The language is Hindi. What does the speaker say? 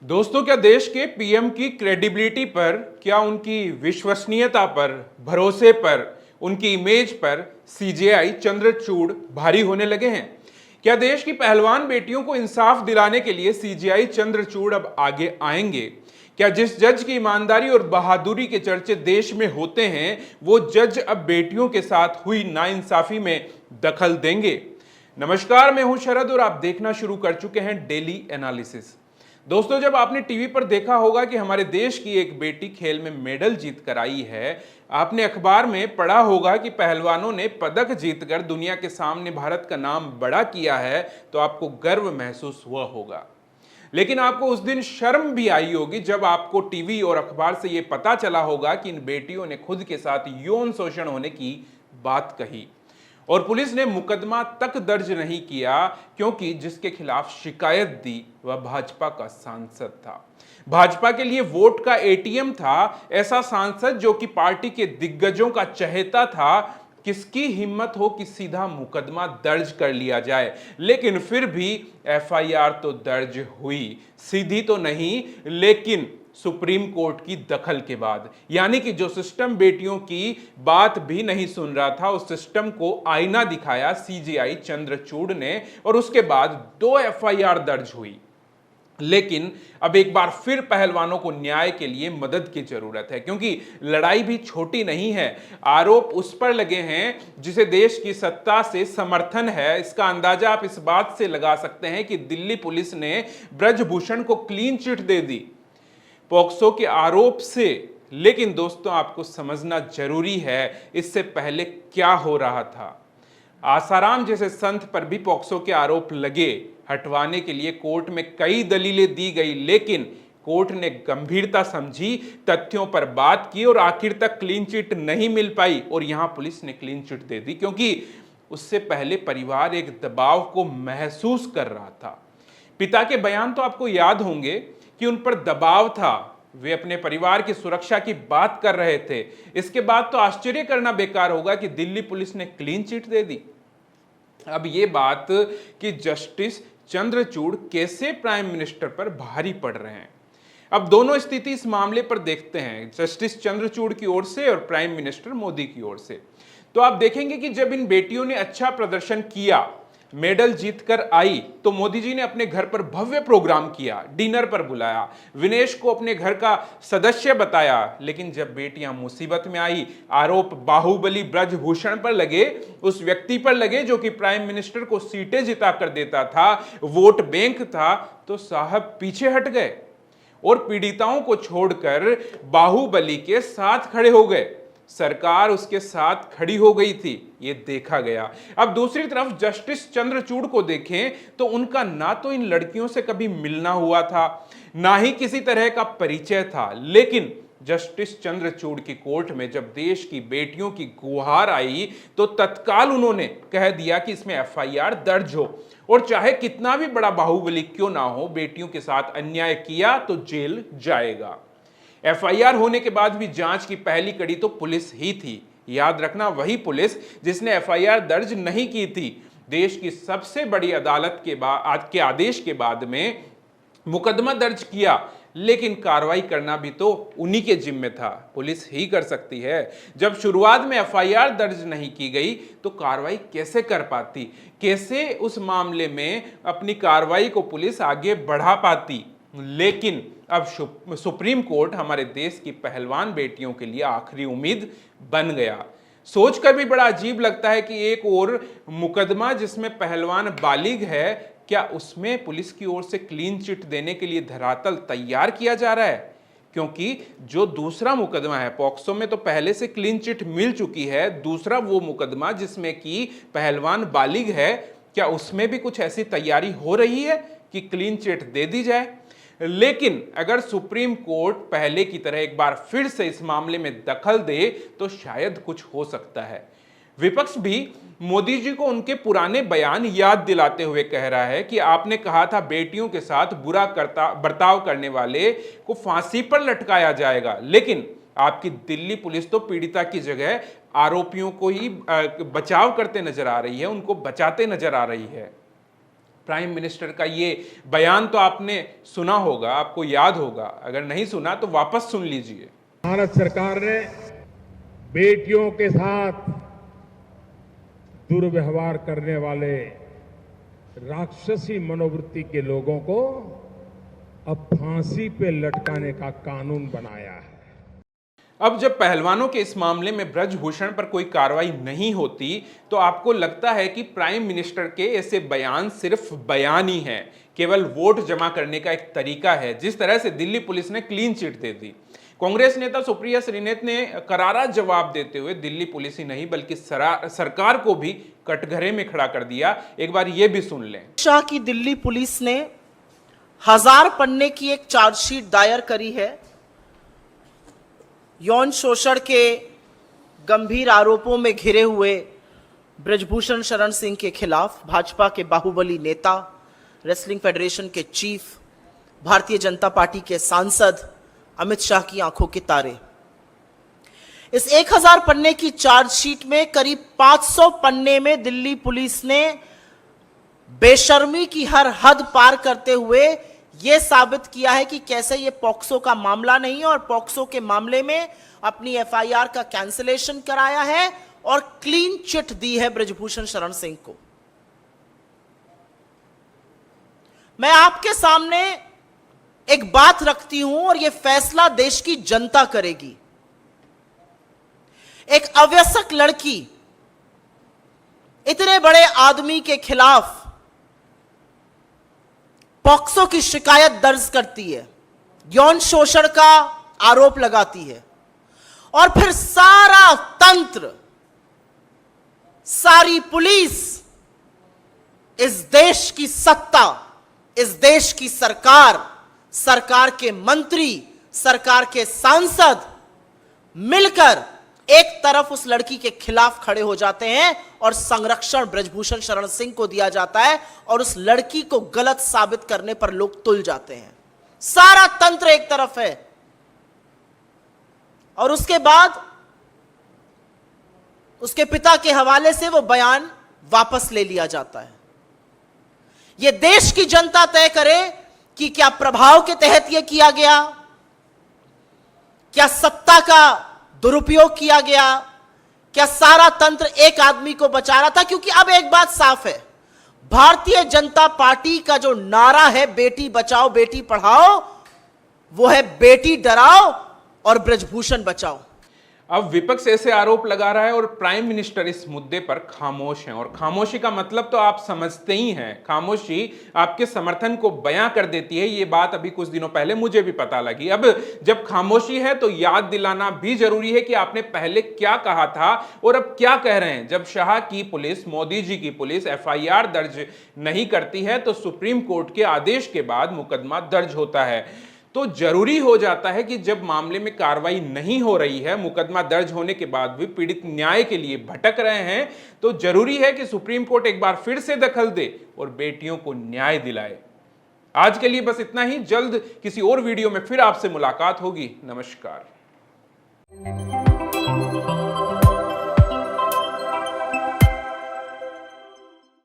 दोस्तों, क्या देश के पीएम की क्रेडिबिलिटी पर, क्या उनकी विश्वसनीयता पर, भरोसे पर, उनकी इमेज पर सीजेआई चंद्रचूड़ भारी होने लगे हैं? क्या देश की पहलवान बेटियों को इंसाफ दिलाने के लिए सीजेआई चंद्रचूड़ अब आगे आएंगे? क्या जिस जज की ईमानदारी और बहादुरी के चर्चे देश में होते हैं, वो जज अब बेटियों के साथ हुई नाइंसाफी में दखल देंगे? नमस्कार, मैं हूं शरद और आप देखना शुरू कर चुके हैं डेली एनालिसिस। दोस्तों, जब आपने टीवी पर देखा होगा कि हमारे देश की एक बेटी खेल में मेडल जीत कर आई है, आपने अखबार में पढ़ा होगा कि पहलवानों ने पदक जीतकर दुनिया के सामने भारत का नाम बड़ा किया है, तो आपको गर्व महसूस हुआ होगा। लेकिन आपको उस दिन शर्म भी आई होगी जब आपको टीवी और अखबार से यह पता चला होगा कि इन बेटियों ने खुद के साथ यौन शोषण होने की बात कही और पुलिस ने मुकदमा तक दर्ज नहीं किया, क्योंकि जिसके खिलाफ शिकायत दी वह भाजपा का सांसद था। भाजपा के लिए वोट का एटीएम था ऐसा सांसद जो कि पार्टी के दिग्गजों का चहेता था। किसकी हिम्मत हो कि सीधा मुकदमा दर्ज कर लिया जाए, लेकिन फिर भी एफआईआर तो दर्ज हुई, सीधी तो नहीं लेकिन सुप्रीम कोर्ट की दखल के बाद। यानी कि जो सिस्टम बेटियों की बात भी नहीं सुन रहा था, उस सिस्टम को आईना दिखाया सीजेआई चंद्रचूड़ ने और उसके बाद 2 एफआईआर दर्ज हुई। लेकिन अब एक बार फिर पहलवानों को न्याय के लिए मदद की जरूरत है, क्योंकि लड़ाई भी छोटी नहीं है। आरोप उस पर लगे हैं जिसे देश की सत्ता से समर्थन है। इसका अंदाजा आप इस बात से लगा सकते हैं कि दिल्ली पुलिस ने ब्रजभूषण को क्लीन चिट दे दी पॉक्सो के आरोप से। लेकिन दोस्तों, आपको समझना जरूरी है इससे पहले क्या हो रहा था। आसाराम जैसे संत पर भी पॉक्सो के आरोप लगे, हटवाने के लिए कोर्ट में कई दलीलें दी गई, लेकिन कोर्ट ने गंभीरता समझी, तथ्यों पर बात की और आखिर तक क्लीन चिट नहीं मिल पाई। और यहां पुलिस ने क्लीन चिट दे दी क्योंकि उससे पहले परिवार एक दबाव को महसूस कर रहा था। पिता के बयान तो आपको याद होंगे कि उन पर दबाव था, वे अपने परिवार की सुरक्षा की बात कर रहे थे। इसके बाद तो आश्चर्य करना बेकार होगा कि दिल्ली पुलिस ने क्लीन चिट दे दी। अब ये बात कि जस्टिस चंद्रचूड़ कैसे प्राइम मिनिस्टर पर भारी पड़ रहे हैं। अब दोनों स्थिति इस मामले पर देखते हैं, जस्टिस चंद्रचूड़ की ओर से और प्राइम मिनिस्टर मोदी की ओर से। तो आप देखेंगे कि जब इन बेटियों ने अच्छा प्रदर्शन किया, मेडल जीतकर आई, तो मोदी जी ने अपने घर पर भव्य प्रोग्राम किया, डिनर पर बुलाया, विनेश को अपने घर का सदस्य बताया। लेकिन जब बेटियां मुसीबत में आई, आरोप बाहुबली ब्रजभूषण पर लगे, उस व्यक्ति पर लगे जो कि प्राइम मिनिस्टर को सीटें जिता कर देता था, वोट बैंक था, तो साहब पीछे हट गए और पीड़िताओं को छोड़कर बाहुबली के साथ खड़े हो गए। सरकार उसके साथ खड़ी हो गई थी, ये देखा गया। अब दूसरी तरफ जस्टिस चंद्रचूड़ को देखें तो उनका ना तो इन लड़कियों से कभी मिलना हुआ था, ना ही किसी तरह का परिचय था। लेकिन जस्टिस चंद्रचूड़ की कोर्ट में जब देश की बेटियों की गुहार आई, तो तत्काल उन्होंने कह दिया कि इसमें एफआईआर दर्ज हो, और चाहे कितना भी बड़ा बाहुबली क्यों ना हो, बेटियों के साथ अन्याय किया तो जेल जाएगा। एफआईआर होने के बाद भी जांच की पहली कड़ी तो पुलिस ही थी। याद रखना, वही पुलिस जिसने एफआईआर दर्ज नहीं की थी। देश की सबसे बड़ी अदालत के बाद के आदेश के बाद में मुकदमा दर्ज किया, लेकिन कार्रवाई करना भी तो उन्हीं के जिम्मे था, पुलिस ही कर सकती है। जब शुरुआत में एफआईआर दर्ज नहीं की गई तो कार्रवाई कैसे कर पाती, कैसे उस मामले में अपनी कार्रवाई को पुलिस आगे बढ़ा पाती। लेकिन अब सुप्रीम कोर्ट हमारे देश की पहलवान बेटियों के लिए आखिरी उम्मीद बन गया। सोचकर भी बड़ा अजीब लगता है कि एक और मुकदमा जिसमें पहलवान बालिग है, क्या उसमें पुलिस की ओर से क्लीन चिट देने के लिए धरातल तैयार किया जा रहा है? क्योंकि जो दूसरा मुकदमा है, पॉक्सो में तो पहले से क्लीन चिट मिल चुकी है, दूसरा वो मुकदमा जिसमें कि पहलवान बालिग है, क्या उसमें भी कुछ ऐसी तैयारी हो रही है कि क्लीन चिट दे दी जाए? लेकिन अगर सुप्रीम कोर्ट पहले की तरह एक बार फिर से इस मामले में दखल दे तो शायद कुछ हो सकता है। विपक्ष भी मोदी जी को उनके पुराने बयान याद दिलाते हुए कह रहा है कि आपने कहा था बेटियों के साथ बुरा बर्ताव करने वाले को फांसी पर लटकाया जाएगा, लेकिन आपकी दिल्ली पुलिस तो पीड़िता की जगह आरोपियों को ही बचाव करते नजर आ रही है, उनको बचाते नजर आ रही है। प्राइम मिनिस्टर का ये बयान तो आपने सुना होगा, आपको याद होगा, अगर नहीं सुना तो वापस सुन लीजिए। भारत सरकार ने बेटियों के साथ दुर्व्यवहार करने वाले राक्षसी मनोवृत्ति के लोगों को अब फांसी पे लटकाने का कानून बनाया है। अब जब पहलवानों के इस मामले में ब्रजभूषण पर कोई कार्रवाई नहीं होती तो आपको लगता है कि प्राइम मिनिस्टर के ऐसे बयान सिर्फ बयान ही हैं, केवल वोट जमा करने का एक तरीका है, जिस तरह से दिल्ली पुलिस ने क्लीन चिट दे दी। कांग्रेस नेता सुप्रिया श्रीनेत ने करारा जवाब देते हुए दिल्ली पुलिस ही नहीं बल्कि सरकार को भी कटघरे में खड़ा कर दिया। एक बार ये भी सुन लें। शाह की दिल्ली पुलिस ने 1000 पन्ने की एक चार्जशीट दायर करी है यौन शोषण के गंभीर आरोपों में घिरे हुए ब्रजभूषण शरण सिंह के खिलाफ। भाजपा के बाहुबली नेता, रेसलिंग फेडरेशन के चीफ, भारतीय जनता पार्टी के सांसद अमित शाह की आंखों के तारे। इस 1000 पन्ने की चार्जशीट में करीब 500 पन्ने में दिल्ली पुलिस ने बेशर्मी की हर हद पार करते हुए यह साबित किया है कि कैसे यह पॉक्सो का मामला नहीं है और पॉक्सो के मामले में अपनी एफआईआर का कैंसिलेशन कराया है और क्लीन चिट दी है ब्रजभूषण शरण सिंह को। मैं आपके सामने एक बात रखती हूं और यह फैसला देश की जनता करेगी। एक अवयस्क लड़की इतने बड़े आदमी के खिलाफ पॉक्सो की शिकायत दर्ज करती है, यौन शोषण का आरोप लगाती है और फिर सारा तंत्र, सारी पुलिस, इस देश की सत्ता, इस देश की सरकार, सरकार के मंत्री, सरकार के सांसद मिलकर एक तरफ उस लड़की के खिलाफ खड़े हो जाते हैं और संरक्षण ब्रजभूषण शरण सिंह को दिया जाता है और उस लड़की को गलत साबित करने पर लोग तुल जाते हैं। सारा तंत्र एक तरफ है और उसके बाद उसके पिता के हवाले से वो बयान वापस ले लिया जाता है। यह देश की जनता तय करे कि क्या प्रभाव के तहत यह किया गया, क्या सत्ता का दुरुपयोग किया गया, क्या सारा तंत्र एक आदमी को बचा रहा था। क्योंकि अब एक बात साफ है, भारतीय जनता पार्टी का जो नारा है बेटी बचाओ बेटी पढ़ाओ, वो है बेटी डराओ और ब्रजभूषण बचाओ। अब विपक्ष ऐसे आरोप लगा रहा है और प्राइम मिनिस्टर इस मुद्दे पर खामोश हैं, और खामोशी का मतलब तो आप समझते ही हैं। खामोशी आपके समर्थन को बयां कर देती है। ये बात अभी कुछ दिनों पहले मुझे भी पता लगी। अब जब खामोशी है तो याद दिलाना भी जरूरी है कि आपने पहले क्या कहा था और अब क्या कह रहे हैं। जब शाह की पुलिस, मोदी जी की पुलिस एफआईआर दर्ज नहीं करती है तो सुप्रीम कोर्ट के आदेश के बाद मुकदमा दर्ज होता है। तो जरूरी हो जाता है कि जब मामले में कार्रवाई नहीं हो रही है, मुकदमा दर्ज होने के बाद भी पीड़ित न्याय के लिए भटक रहे हैं, तो जरूरी है कि सुप्रीम कोर्ट एक बार फिर से दखल दे और बेटियों को न्याय दिलाए। आज के लिए बस इतना ही। जल्द किसी और वीडियो में फिर आपसे मुलाकात होगी। नमस्कार।